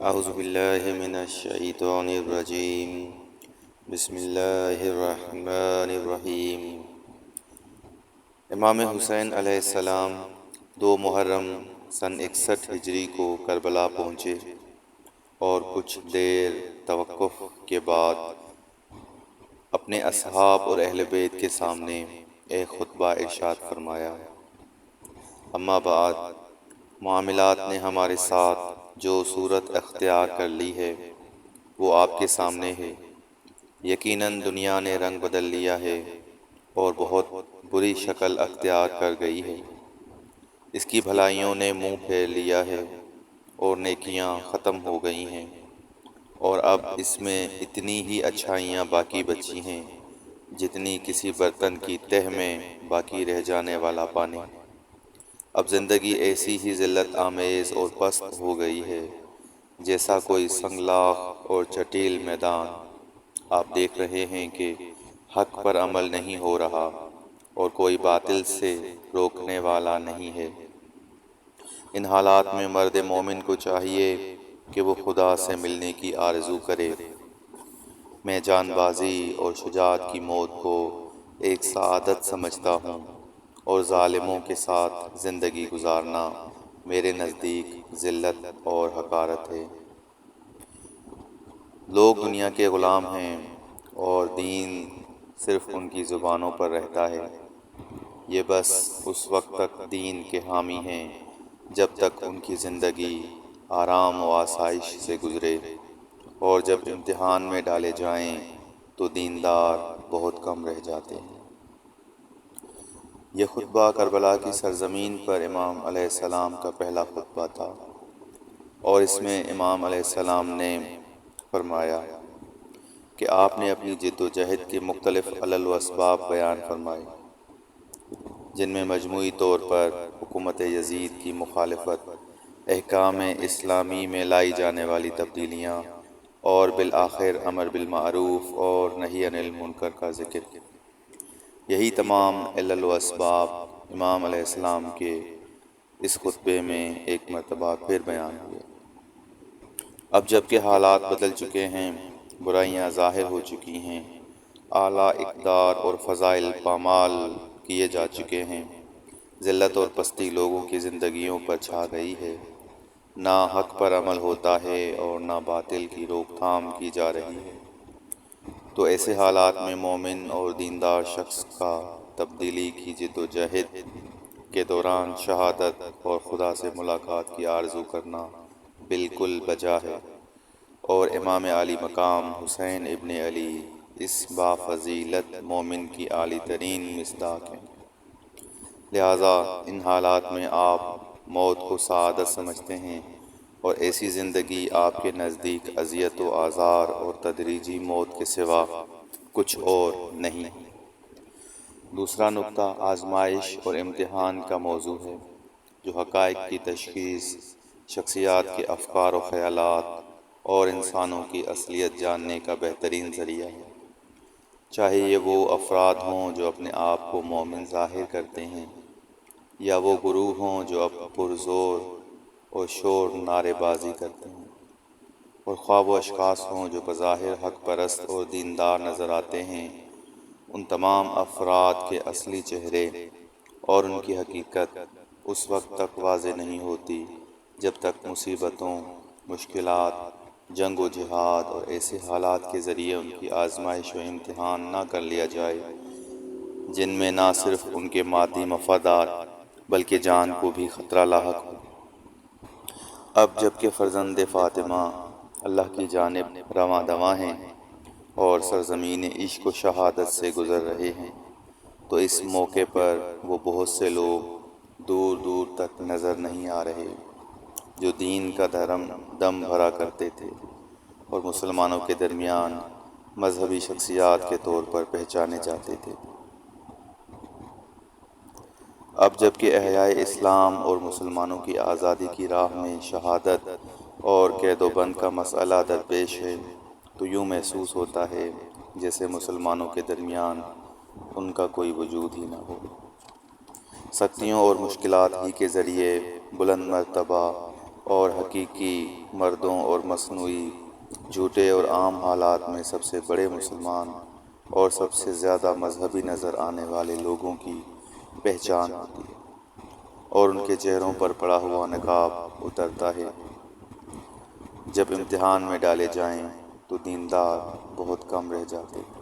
اعوذ باللہ من الشیطان الرجیم بسم اللہ الرحمن الرحیم۔ امام حسین علیہ السلام 2 محرم سن 61 ہجری کو کربلا پہنچے اور کچھ دیر توقف کے بعد اپنے اصحاب اور اہل بیت کے سامنے ایک خطبہ ارشاد فرمایا۔ اما بعد، معاملات نے ہمارے ساتھ جو صورت اختیار کر لی ہے وہ آپ کے سامنے ہے۔ یقیناً دنیا نے رنگ بدل لیا ہے اور بہت بری شکل اختیار کر گئی ہے۔ اس کی بھلائیوں نے منہ پھیر لیا ہے اور نیکیاں ختم ہو گئی ہیں، اور اب اس میں اتنی ہی اچھائیاں باقی بچی ہیں جتنی کسی برتن کی تہ میں باقی رہ جانے والا پانی۔ اب زندگی ایسی ہی ذلت آمیز اور پست ہو گئی ہے جیسا کوئی سنگلاخ اور چٹیل میدان۔ آپ دیکھ رہے ہیں کہ حق پر عمل نہیں ہو رہا اور کوئی باطل سے روکنے والا نہیں ہے۔ ان حالات میں مرد مومن کو چاہیے کہ وہ خدا سے ملنے کی آرزو کرے۔ میں جان بازی اور شجاعت کی موت کو ایک سعادت سمجھتا ہوں، اور ظالموں کے ساتھ زندگی گزارنا میرے نزدیک ذلت اور حقارت ہے۔ لوگ دنیا کے غلام ہیں اور دین صرف ان کی زبانوں پر رہتا ہے۔ یہ بس اس وقت تک دین کے حامی ہیں جب تک ان کی زندگی آرام و آسائش سے گزرے، اور جب امتحان میں ڈالے جائیں تو دیندار بہت کم رہ جاتے ہیں۔ یہ خطبہ کربلا کی سرزمین پر امام علیہ السلام کا پہلا خطبہ تھا، اور اس میں امام علیہ السلام نے فرمایا کہ آپ نے اپنی جد و جہد کے مختلف علل و اسباب بیان فرمائے، جن میں مجموعی طور پر حکومت یزید کی مخالفت، احکام اسلامی میں لائی جانے والی تبدیلیاں، اور بالآخر امر بالمعروف اور نہی عن المنکر کا ذکر۔ یہی تمام علل و اسباب امام علیہ السلام کے اس خطبے میں ایک مرتبہ پھر بیان ہوئے۔ اب جب کہ حالات بدل چکے ہیں، برائیاں ظاہر ہو چکی ہیں، اعلیٰ اقدار اور فضائل پامال کیے جا چکے ہیں، ذلت اور پستی لوگوں کی زندگیوں پر چھا گئی ہے، نہ حق پر عمل ہوتا ہے اور نہ باطل کی روک تھام کی جا رہی ہے، تو ایسے حالات میں مومن اور دیندار شخص کا تبدیلی کی جد و جہد کے دوران شہادت اور خدا سے ملاقات کی آرزو کرنا بالکل بجا ہے، اور امام عالی مقام حسین ابن علی اس بافضیلت مومن کی عالی ترین مصداق ہیں۔ لہٰذا ان حالات میں آپ موت کو سعادت سمجھتے ہیں، اور ایسی زندگی آپ کے نزدیک اذیت و آزار اور تدریجی موت کے سوا کچھ اور نہیں۔ دوسرا نکتہ آزمائش اور امتحان کا موضوع ہے، جو حقائق کی تشخیص، شخصیات کے افکار و خیالات اور انسانوں کی اصلیت جاننے کا بہترین ذریعہ ہے۔ چاہے یہ وہ افراد ہوں جو اپنے آپ کو مومن ظاہر کرتے ہیں، یا وہ گروہ ہوں جو اب پرزور اور شور نعرے بازی کرتے ہیں، اور خواہ وہ اشخاص ہوں جو بظاہر حق پرست اور دیندار نظر آتے ہیں، ان تمام افراد کے اصلی چہرے اور ان کی حقیقت اس وقت تک واضح نہیں ہوتی جب تک مصیبتوں، مشکلات، جنگ و جہاد اور ایسے حالات کے ذریعے ان کی آزمائش و امتحان نہ کر لیا جائے جن میں نہ صرف ان کے مادی مفادات بلکہ جان کو بھی خطرہ لاحق ہو۔ اب جب کہ فرزند فاطمہ اللہ کی جانب رواں دواں ہیں اور سرزمین عشق و شہادت سے گزر رہے ہیں، تو اس موقع پر وہ بہت سے لوگ دور دور تک نظر نہیں آ رہے جو دین کا دم بھرا کرتے تھے اور مسلمانوں کے درمیان مذہبی شخصیات کے طور پر پہچانے جاتے تھے۔ اب جب کہ احیاء اسلام اور مسلمانوں کی آزادی کی راہ میں شہادت اور قید و بند کا مسئلہ درپیش ہے، تو یوں محسوس ہوتا ہے جیسے مسلمانوں کے درمیان ان کا کوئی وجود ہی نہ ہو۔ سختیوں اور مشکلات ہی کے ذریعے بلند مرتبہ اور حقیقی مردوں اور مصنوعی جھوٹے اور عام حالات میں سب سے بڑے مسلمان اور سب سے زیادہ مذہبی نظر آنے والے لوگوں کی پہچان ہوتی ہے، اور ان کے چہروں پر پڑا ہوا نقاب اترتا ہے۔ جب امتحان میں ڈالے جائیں تو دیندار بہت کم رہ جاتے ہیں۔